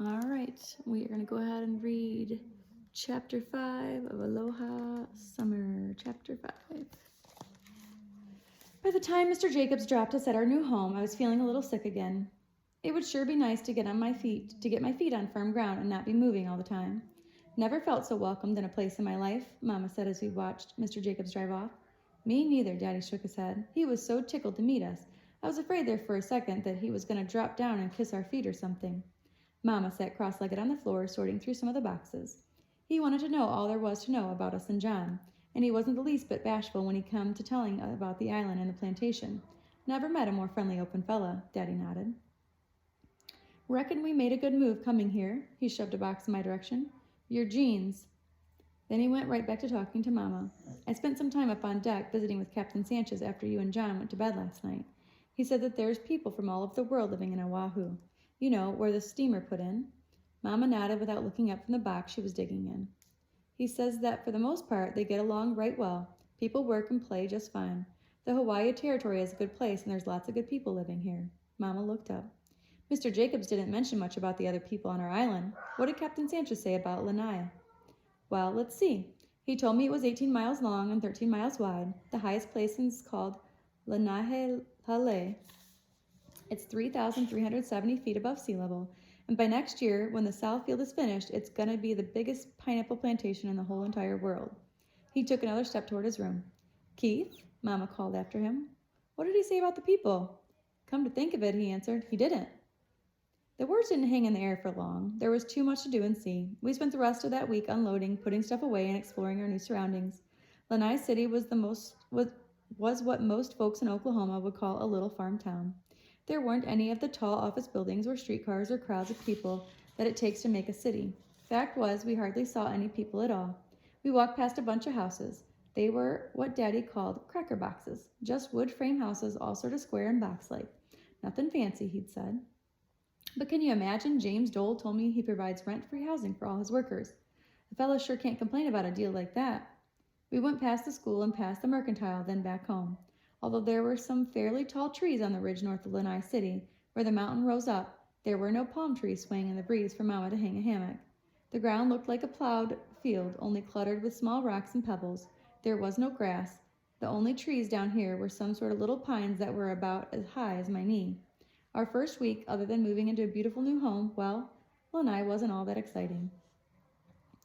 All right, we are going to go ahead and read Chapter 5 of Aloha Summer. Chapter 5. By the time Mr. Jacobs dropped us at our new home, I was feeling a little sick again. It would sure be nice to get my feet on firm ground and not be moving all the time. Never felt so welcomed in a place in my life, Mama said as we watched Mr. Jacobs drive off. Me neither, Daddy shook his head. He was so tickled to meet us. I was afraid there for a second that he was going to drop down and kiss our feet or something. Mama sat cross-legged on the floor, sorting through some of the boxes. He wanted to know all there was to know about us and John, and he wasn't the least bit bashful when he came to telling about the island and the plantation. Never met a more friendly, open fella, Daddy nodded. Reckon we made a good move coming here. He shoved a box in my direction. Your jeans. Then he went right back to talking to Mama. I spent some time up on deck visiting with Captain Sanchez after you and John went to bed last night. He said that there's people from all over the world living in Oahu. You know, where the steamer put in. Mama nodded without looking up from the box she was digging in. He says that for the most part they get along right well. People work and play just fine. The Hawaii Territory is a good place and there's lots of good people living here. Mama looked up. Mr. Jacobs didn't mention much about the other people on our island. What did Captain Sanchez say about Lanai? Well, let's see. He told me it was 18 miles long and 13 miles wide. The highest place is called Lanai Hale. It's 3,370 feet above sea level, and by next year, when the south field is finished, it's going to be the biggest pineapple plantation in the whole entire world. He took another step toward his room. Keith, Mama called after him. What did he say about the people? Come to think of it, he answered, he didn't. The words didn't hang in the air for long. There was too much to do and see. We spent the rest of that week unloading, putting stuff away, and exploring our new surroundings. Lanai City was what most folks in Oklahoma would call a little farm town. There weren't any of the tall office buildings or streetcars or crowds of people that it takes to make a city. Fact was, we hardly saw any people at all. We walked past a bunch of houses. They were what Daddy called cracker boxes, just wood frame houses, all sort of square and box-like. Nothing fancy, he'd said. But can you imagine? James Dole told me he provides rent-free housing for all his workers. The fellow sure can't complain about a deal like that. We went past the school and past the mercantile, then back home. Although there were some fairly tall trees on the ridge north of Lanai City, where the mountain rose up, there were no palm trees swaying in the breeze for Mama to hang a hammock. The ground looked like a plowed field, only cluttered with small rocks and pebbles. There was no grass. The only trees down here were some sort of little pines that were about as high as my knee. Our first week, other than moving into a beautiful new home, well, Lanai wasn't all that exciting.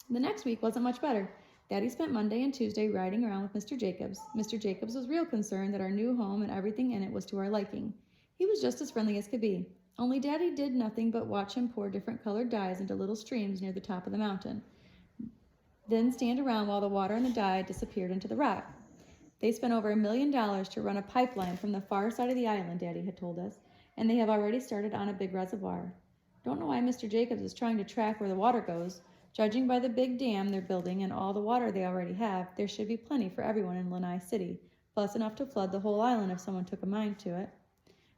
The next week wasn't much better. Daddy spent Monday and Tuesday riding around with Mr. Jacobs. Mr. Jacobs was real concerned that our new home and everything in it was to our liking. He was just as friendly as could be. Only Daddy did nothing but watch him pour different colored dyes into little streams near the top of the mountain, then stand around while the water and the dye disappeared into the rock. They spent over $1 million to run a pipeline from the far side of the island, Daddy had told us, and they have already started on a big reservoir. Don't know why Mr. Jacobs is trying to track where the water goes. Judging by the big dam they're building and all the water they already have, there should be plenty for everyone in Lanai City, plus enough to flood the whole island if someone took a mind to it.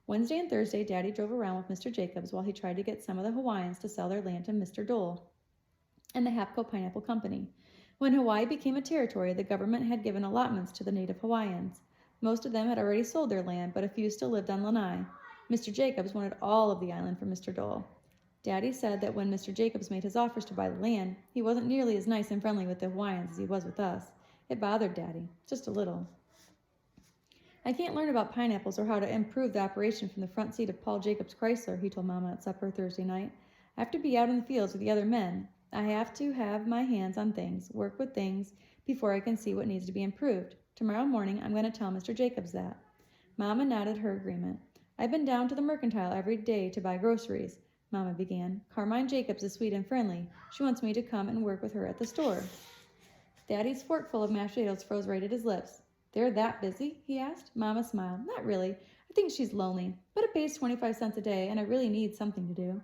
Wednesday and Thursday, Daddy drove around with Mr. Jacobs while he tried to get some of the Hawaiians to sell their land to Mr. Dole and the Hapco Pineapple Company. When Hawaii became a territory, the government had given allotments to the native Hawaiians. Most of them had already sold their land, but a few still lived on Lanai. Mr. Jacobs wanted all of the island for Mr. Dole. Daddy said that when Mr. Jacobs made his offers to buy the land, he wasn't nearly as nice and friendly with the Hawaiians as he was with us. It bothered Daddy, just a little. I can't learn about pineapples or how to improve the operation from the front seat of Paul Jacobs' Chrysler, he told Mama at supper Thursday night. I have to be out in the fields with the other men. I have to have my hands on things, work with things, before I can see what needs to be improved. Tomorrow morning, I'm going to tell Mr. Jacobs that. Mama nodded her agreement. I've been down to the mercantile every day to buy groceries, Mama began. Carmine Jacobs is sweet and friendly. She wants me to come and work with her at the store. Daddy's forkful of mashed potatoes froze right at his lips. They're that busy? He asked. Mama smiled. Not really. I think she's lonely, but it pays 25 cents a day, and I really need something to do.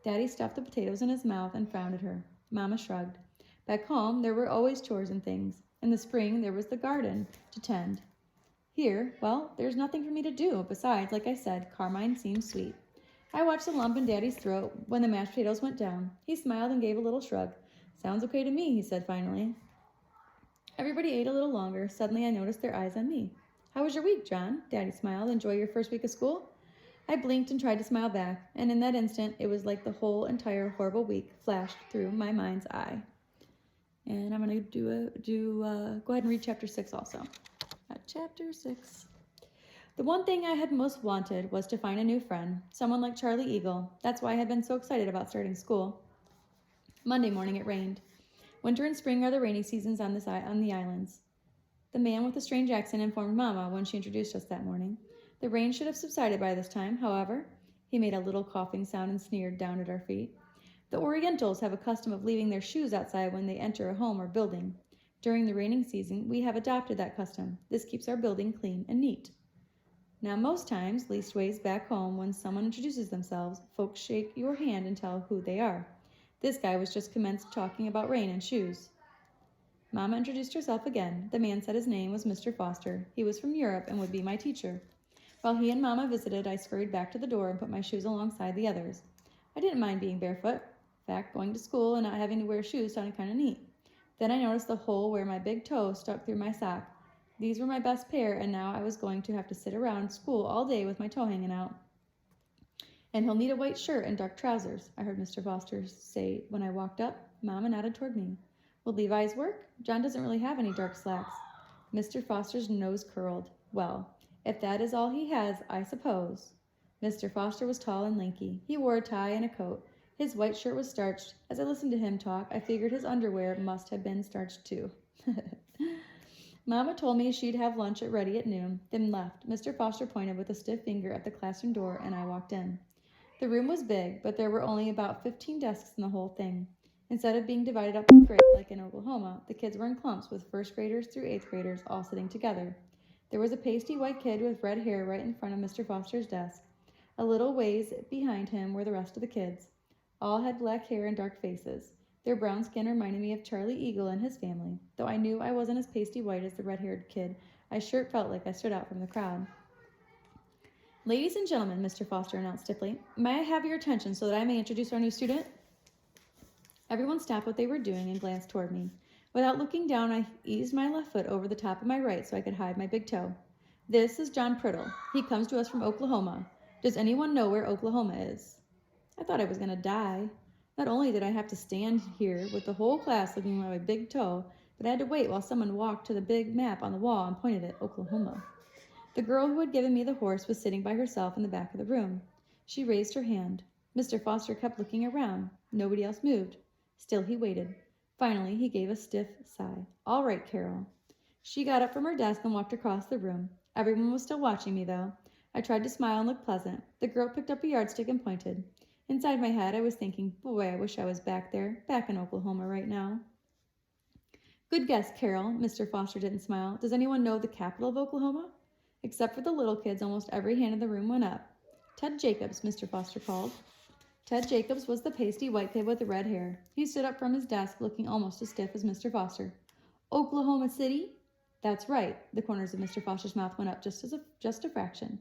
Daddy stuffed the potatoes in his mouth and frowned at her. Mama shrugged. Back home, there were always chores and things. In the spring, there was the garden to tend. Here, well, there's nothing for me to do. Besides, like I said, Carmine seems sweet. I watched the lump in Daddy's throat when the mashed potatoes went down. He smiled and gave a little shrug. Sounds okay to me, he said finally. Everybody ate a little longer. Suddenly I noticed their eyes on me. How was your week, John? Daddy smiled. Enjoy your first week of school? I blinked and tried to smile back, and in that instant, it was like the whole entire horrible week flashed through my mind's eye. And I'm going to go ahead and read chapter 6 also. Chapter 6. The one thing I had most wanted was to find a new friend, someone like Charlie Eagle. That's why I had been so excited about starting school. Monday morning it rained. Winter and spring are the rainy seasons on the islands. The man with the strange accent informed Mama when she introduced us that morning. The rain should have subsided by this time, however. He made a little coughing sound and sneered down at our feet. The Orientals have a custom of leaving their shoes outside when they enter a home or building. During the raining season, we have adopted that custom. This keeps our building clean and neat. Now, most times, leastways back home, when someone introduces themselves, folks shake your hand and tell who they are. This guy was just commenced talking about rain and shoes. Mama introduced herself again. The man said his name was Mr. Foster. He was from Europe and would be my teacher. While he and Mama visited, I scurried back to the door and put my shoes alongside the others. I didn't mind being barefoot. In fact, going to school and not having to wear shoes sounded kind of neat. Then I noticed the hole where my big toe stuck through my sock. These were my best pair, and now I was going to have to sit around school all day with my toe hanging out. And he'll need a white shirt and dark trousers, I heard Mr. Foster say when I walked up. Mama nodded toward me. Will Levi's work? John doesn't really have any dark slacks. Mr. Foster's nose curled. Well, if that is all he has, I suppose. Mr. Foster was tall and lanky. He wore a tie and a coat. His white shirt was starched. As I listened to him talk, I figured his underwear must have been starched too. Mama told me she'd have lunch ready at noon, then left. Mr. Foster pointed with a stiff finger at the classroom door, and I walked in. The room was big, but there were only about 15 desks in the whole thing. Instead of being divided up in grades like in Oklahoma, the kids were in clumps with first graders through eighth graders all sitting together. There was a pasty white kid with red hair right in front of Mr. Foster's desk. A little ways behind him were the rest of the kids. All had black hair and dark faces. Their brown skin reminded me of Charlie Eagle and his family. Though I knew I wasn't as pasty white as the red-haired kid, I sure felt like I stood out from the crowd. Ladies and gentlemen, Mr. Foster announced stiffly, may I have your attention so that I may introduce our new student? Everyone stopped what they were doing and glanced toward me. Without looking down, I eased my left foot over the top of my right so I could hide my big toe. This is John Priddle. He comes to us from Oklahoma. Does anyone know where Oklahoma is? I thought I was going to die. Not only did I have to stand here with the whole class looking at my big toe, but I had to wait while someone walked to the big map on the wall and pointed at Oklahoma. The girl who had given me the horse was sitting by herself in the back of the room. She raised her hand. Mr. Foster kept looking around. Nobody else moved. Still he waited. Finally, he gave a stiff sigh. All right, Carol. She got up from her desk and walked across the room. Everyone was still watching me, though. I tried to smile and look pleasant. The girl picked up a yardstick and pointed. Inside my head, I was thinking, boy, I wish I was back there, back in Oklahoma right now. Good guess, Carol. Mr. Foster didn't smile. Does anyone know the capital of Oklahoma? Except for the little kids, almost every hand in the room went up. Ted Jacobs, Mr. Foster called. Ted Jacobs was the pasty white kid with the red hair. He stood up from his desk, looking almost as stiff as Mr. Foster. Oklahoma City? That's right. The corners of Mr. Foster's mouth went up just a fraction.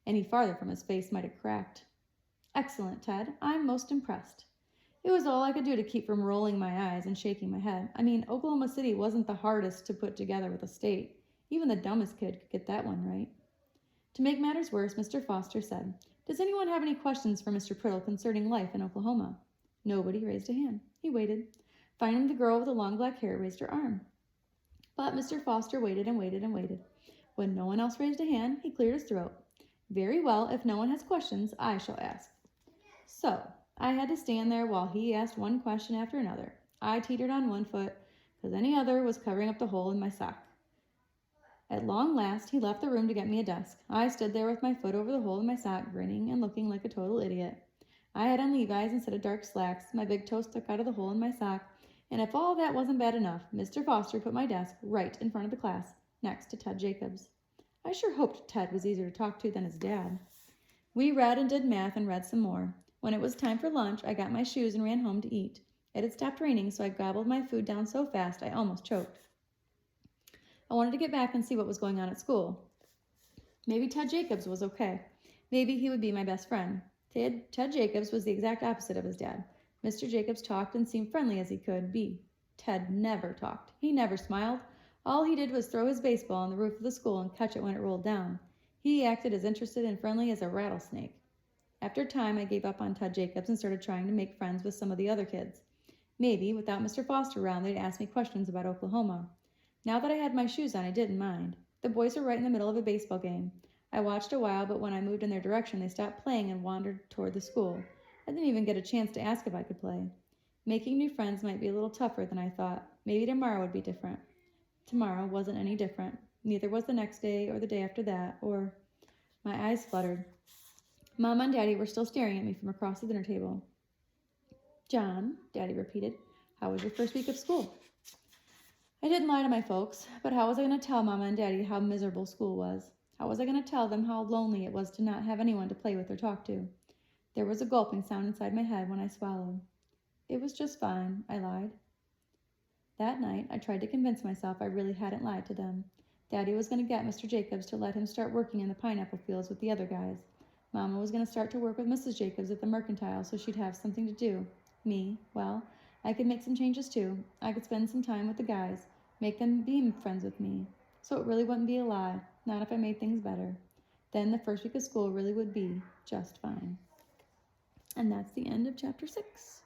Any farther from his face might have cracked. Excellent, Ted. I'm most impressed. It was all I could do to keep from rolling my eyes and shaking my head. I mean, Oklahoma City wasn't the hardest to put together with a state. Even the dumbest kid could get that one right. To make matters worse, Mr. Foster said, Does anyone have any questions for Mr. Priddle concerning life in Oklahoma? Nobody raised a hand. He waited. Finally, the girl with the long black hair raised her arm. But Mr. Foster waited and waited and waited. When no one else raised a hand, he cleared his throat. Very well, if no one has questions, I shall ask. So, I had to stand there while he asked one question after another. I teetered on one foot, because any other was covering up the hole in my sock. At long last, he left the room to get me a desk. I stood there with my foot over the hole in my sock, grinning and looking like a total idiot. I had on Levi's instead of dark slacks, my big toe stuck out of the hole in my sock, and if all that wasn't bad enough, Mr. Foster put my desk right in front of the class, next to Ted Jacobs. I sure hoped Ted was easier to talk to than his dad. We read and did math and read some more. When it was time for lunch, I got my shoes and ran home to eat. It had stopped raining, so I gobbled my food down so fast I almost choked. I wanted to get back and see what was going on at school. Maybe Ted Jacobs was okay. Maybe he would be my best friend. Ted Jacobs was the exact opposite of his dad. Mr. Jacobs talked and seemed friendly as he could be. Ted never talked. He never smiled. All he did was throw his baseball on the roof of the school and catch it when it rolled down. He acted as interested and friendly as a rattlesnake. After a time, I gave up on Ted Jacobs and started trying to make friends with some of the other kids. Maybe, without Mr. Foster around, they'd ask me questions about Oklahoma. Now that I had my shoes on, I didn't mind. The boys were right in the middle of a baseball game. I watched a while, but when I moved in their direction, they stopped playing and wandered toward the school. I didn't even get a chance to ask if I could play. Making new friends might be a little tougher than I thought. Maybe tomorrow would be different. Tomorrow wasn't any different. Neither was the next day or the day after that, or... My eyes fluttered. Mama and Daddy were still staring at me from across the dinner table. John, Daddy repeated, how was your first week of school? I didn't lie to my folks, but how was I going to tell Mama and Daddy how miserable school was? How was I going to tell them how lonely it was to not have anyone to play with or talk to? There was a gulping sound inside my head when I swallowed. It was just fine, I lied. That night, I tried to convince myself I really hadn't lied to them. Daddy was going to get Mr. Jacobs to let him start working in the pineapple fields with the other guys. Mama was going to start to work with Mrs. Jacobs at the mercantile so she'd have something to do. Me, well, I could make some changes too. I could spend some time with the guys, make them be friends with me. So it really wouldn't be a lie, not if I made things better. Then the first week of school really would be just fine. And that's the end of chapter 6.